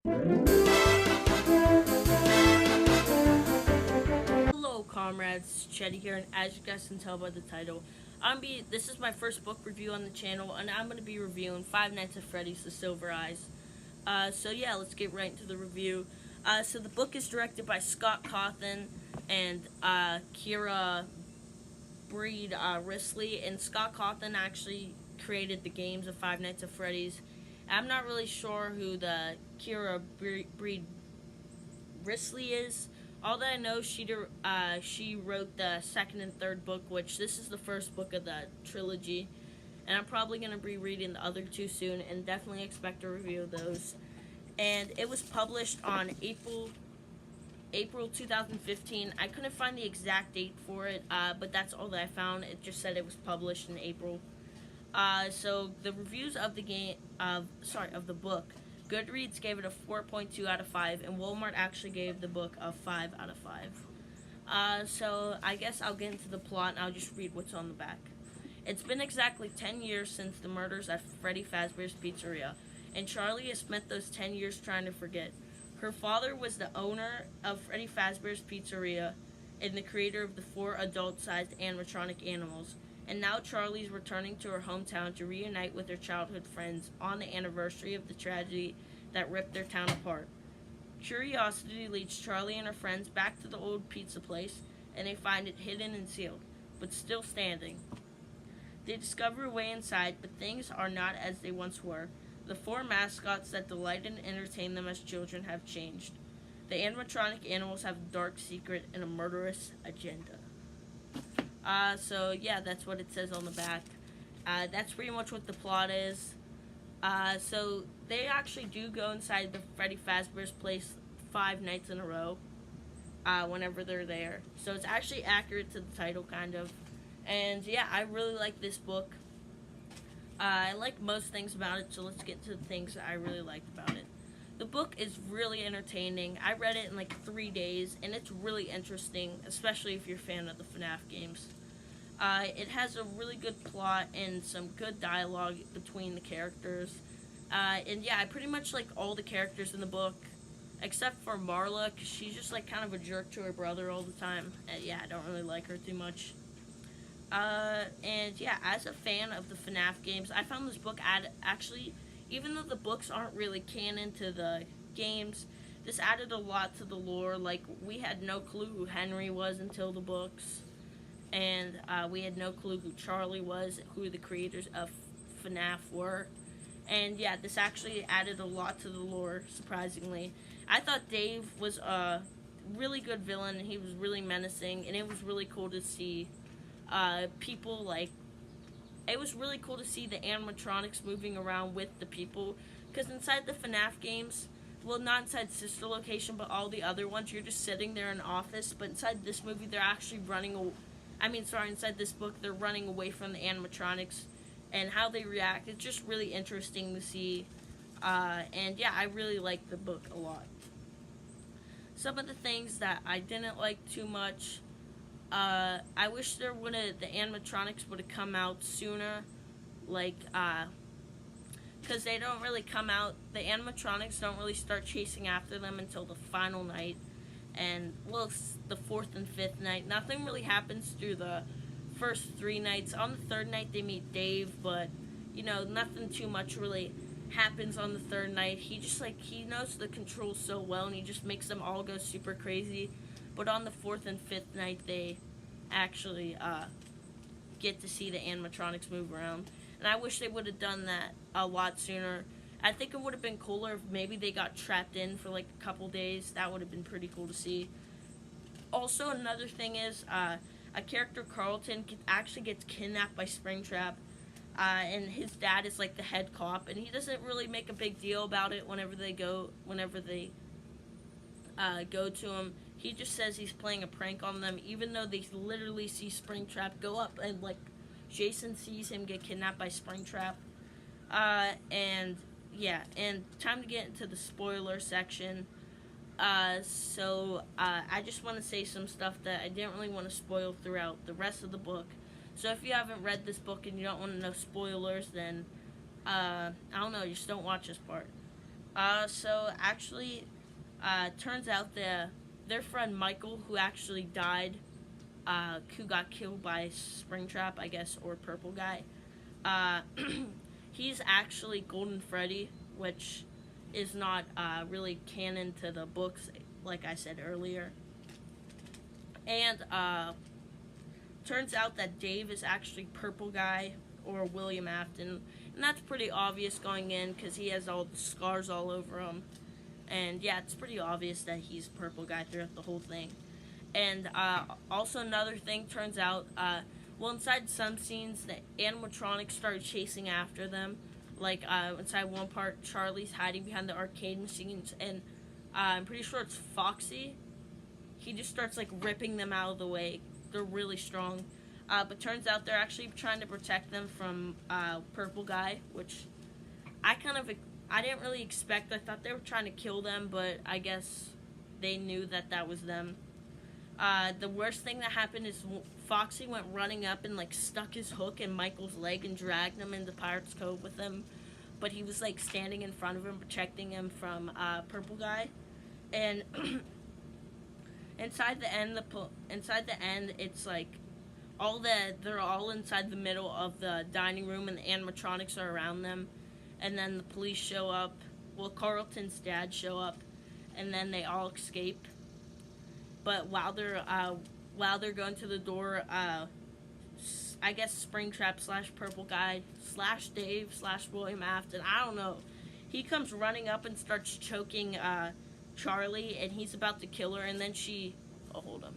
Hello, comrades. Chetty here, and as you guys can tell by the title, this is my first book review on the channel, and I'm gonna be reviewing Five Nights at Freddy's: The Silver Eyes. So yeah, let's get right into the review. So the book is directed by Scott Cawthon and Kira Breed Risley, and Scott Cawthon actually created the games of Five Nights at Freddy's. I'm not really sure who the Kira Breed Risley is. All that I know, she wrote the second and third book, which this is the first book of the trilogy, and I'm probably gonna be reading the other two soon, and definitely expect a review of those. And it was published on April 2015. I couldn't find the exact date for it, but that's all that I found. It just said it was published in April. So the reviews of the book. Goodreads gave it a 4.2 out of 5, and Walmart actually gave the book a 5 out of 5. So I guess I'll get into the plot, and I'll just read what's on the back. It's been exactly 10 years since the murders at Freddy Fazbear's Pizzeria, and Charlie has spent those 10 years trying to forget. Her father was the owner of Freddy Fazbear's Pizzeria and the creator of the 4 adult-sized animatronic animals, and now Charlie's returning to her hometown to reunite with her childhood friends on the anniversary of the tragedy that ripped their town apart. Curiosity leads Charlie and her friends back to the old pizza place, and they find it hidden and sealed, but still standing. They discover a way inside, but things are not as they once were. The 4 mascots that delight and entertain them as children have changed. The animatronic animals have a dark secret and a murderous agenda. So yeah, that's what it says on the back. That's pretty much what the plot is. So they actually do go inside the Freddy Fazbear's place 5 nights in a row, whenever they're there. So it's actually accurate to the title, kind of. And yeah, I really like this book. I like most things about it, so let's get to the things that I really liked about it. The book is really entertaining. I read it in like 3 days, and it's really interesting, especially if you're a fan of the FNAF games. It has a really good plot and some good dialogue between the characters. And yeah, I pretty much like all the characters in the book, except for Marla, because she's just like kind of a jerk to her brother all the time. And yeah, I don't really like her too much. And yeah, as a fan of the FNAF games, I found this book actually, even though the books aren't really canon to the games, this added a lot to the lore. Like, we had no clue who Henry was until the books, and we had no clue who Charlie was, who the creators of FNAF were. And yeah, this actually added a lot to the lore, surprisingly. I thought Dave was a really good villain, and he was really menacing, and it was really cool to see people like, it was really cool to see the animatronics moving around with the people, because inside the FNAF games, well, not inside Sister Location, but all the other ones, you're just sitting there in an office, but inside this movie, they're actually inside this book, they're running away from the animatronics, and how they react, it's just really interesting to see, and yeah, I really like the book a lot. Some of the things that I didn't like too much, I wish the animatronics would have come out sooner, like, because they don't really come out, the animatronics don't really start chasing after them until the final night, and, well, the 4th and 5th night. Nothing really happens through the first 3 nights. On the 3rd night, they meet Dave, but, you know, nothing too much really happens on the 3rd night. He just, like, he knows the controls so well, and he just makes them all go super crazy. But on the 4th and 5th night, they actually get to see the animatronics move around. And I wish they would have done that a lot sooner. I think it would have been cooler if maybe they got trapped in for like a couple days. That would have been pretty cool to see. Also, another thing is, a character, Carlton, actually gets kidnapped by Springtrap. And his dad is like the head cop, and he doesn't really make a big deal about it whenever they go to him. He just says he's playing a prank on them, even though they literally see Springtrap go up, and like Jason sees him get kidnapped by Springtrap. And yeah, and time to get into the spoiler section. So I just want to say some stuff that I didn't really want to spoil throughout the rest of the book. So if you haven't read this book and you don't want to know spoilers, then I don't know, just don't watch this part. So actually, turns out their friend Michael, who actually died, who got killed by Springtrap, I guess, or Purple Guy. Uh, he's actually Golden Freddy, which is not really canon to the books, like I said earlier. And turns out that Dave is actually Purple Guy or William Afton, and that's pretty obvious going in because he has all the scars all over him. And yeah, it's pretty obvious that he's Purple Guy throughout the whole thing. And also another thing turns out, well, inside some scenes, the animatronics started chasing after them. Like inside one part, Charlie's hiding behind the arcade machines, and I'm pretty sure it's Foxy. He just starts like ripping them out of the way. They're really strong, but turns out they're actually trying to protect them from Purple Guy, which I didn't really expect. I thought they were trying to kill them, but I guess they knew that that was them. The worst thing that happened is Foxy went running up and like stuck his hook in Michael's leg and dragged him into Pirate's Cove with him. But he was like standing in front of him, protecting him from Purple Guy. And inside the end, it's like they're all inside the middle of the dining room, and the animatronics are around them. And then the police show up. Well, Carlton's dad show up, and then they all escape. But while they're going to the door, I guess Springtrap slash Purple Guy slash Dave slash William Afton, I don't know, he comes running up and starts choking Charlie, and he's about to kill her, and then hold on.